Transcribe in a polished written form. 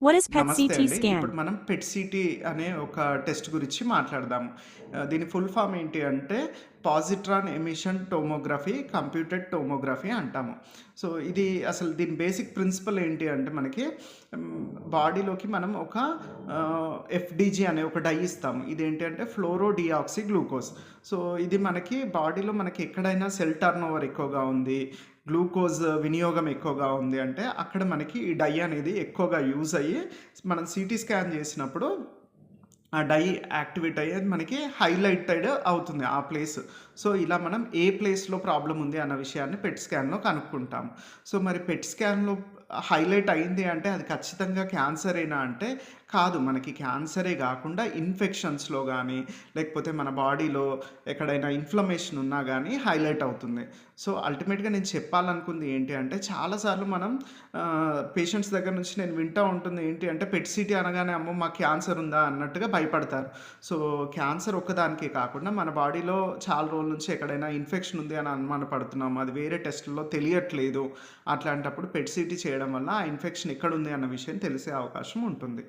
What is PET నమస్తే CT అండి. scan? ఇప్పుడు మనం పెట్ సిటీ అనే ఒక టెస్ట్ గురించి మాట్లాడదాము. దీని ఫుల్ ఫామ్ ఏంటి అంటే positron emission tomography, computed tomography అంటాము. సో, ఇది అసలు దీని బేసిక్ ప్రిన్సిపల్ ఏంటి అంటే మనకి బాడీలోకి మనం ఒక ఎఫ్‌డిజీ అనే ఒక డై ఇస్తాము. ఇదేంటి అంటే ఫ్లోరో డియాక్సీ గ్లూకోజ్. సో, ఇది మనకి బాడీలో మనకి ఎక్కడైనా సెల్ టర్నోవర్ ఎక్కువగా ఉంది, గ్లూకోజ్ వినియోగం ఎక్కువగా ఉంది అంటే అక్కడ మనకి ఈ డై అనేది ఎక్కువగా యూజ్ అయ్యి మనం సిటీ స్కాన్ చేసినప్పుడు ఆ డై యాక్టివేట్ అయ్యేది మనకి హైలైటెడ్ అవుతుంది ఆ ప్లేస్. సో, ఇలా మనం ఏ ప్లేస్‌లో ప్రాబ్లమ్ ఉంది అన్న విషయాన్ని పెట్ స్కాన్‌లో కనుక్కుంటాం. సో, మరి పెట్ స్కాన్‌లో హైలైట్ అయింది అంటే అది ఖచ్చితంగా క్యాన్సరేనా అంటే కాదు. మనకి క్యాన్సరే గాకుండా ఇన్ఫెక్షన్స్‌లో గానీ, లేకపోతే మన బాడీలో ఎక్కడైనా ఇన్‌ఫ్లమేషన్ ఉన్నా గానీ హైలైట్ అవుతుంది. సో, అల్టిమేట్‌గా నేను చెప్పాలనుకుంది ఏంటి అంటే చాలా సార్లు మనం పేషెంట్స్ దగ్గర నుంచి నేను వింటా ఉంటుంది ఏంటి అంటే పెట్ సిటీ అనగానే అమ్మో! మాకు క్యాన్సర్ ఉందా అన్నట్టుగా భయపడతారు. సో, క్యాన్సర్ ఒక్కదానికే కాకుండా మన బాడీలో చాలా రోజుల నుంచి ఎక్కడైనా ఇన్ఫెక్షన్ ఉంది అని అనుమాన పడుతున్నాము. అది వేరే టెస్ట్‌ల్లో తెలియట్లేదు. అట్లాంటప్పుడు పెట్ సిటీ చేయడం వల్ల ఆ ఇన్ఫెక్షన్ ఎక్కడుంది అన్న విషయం తెలిసే అవకాశం ఉంటుంది.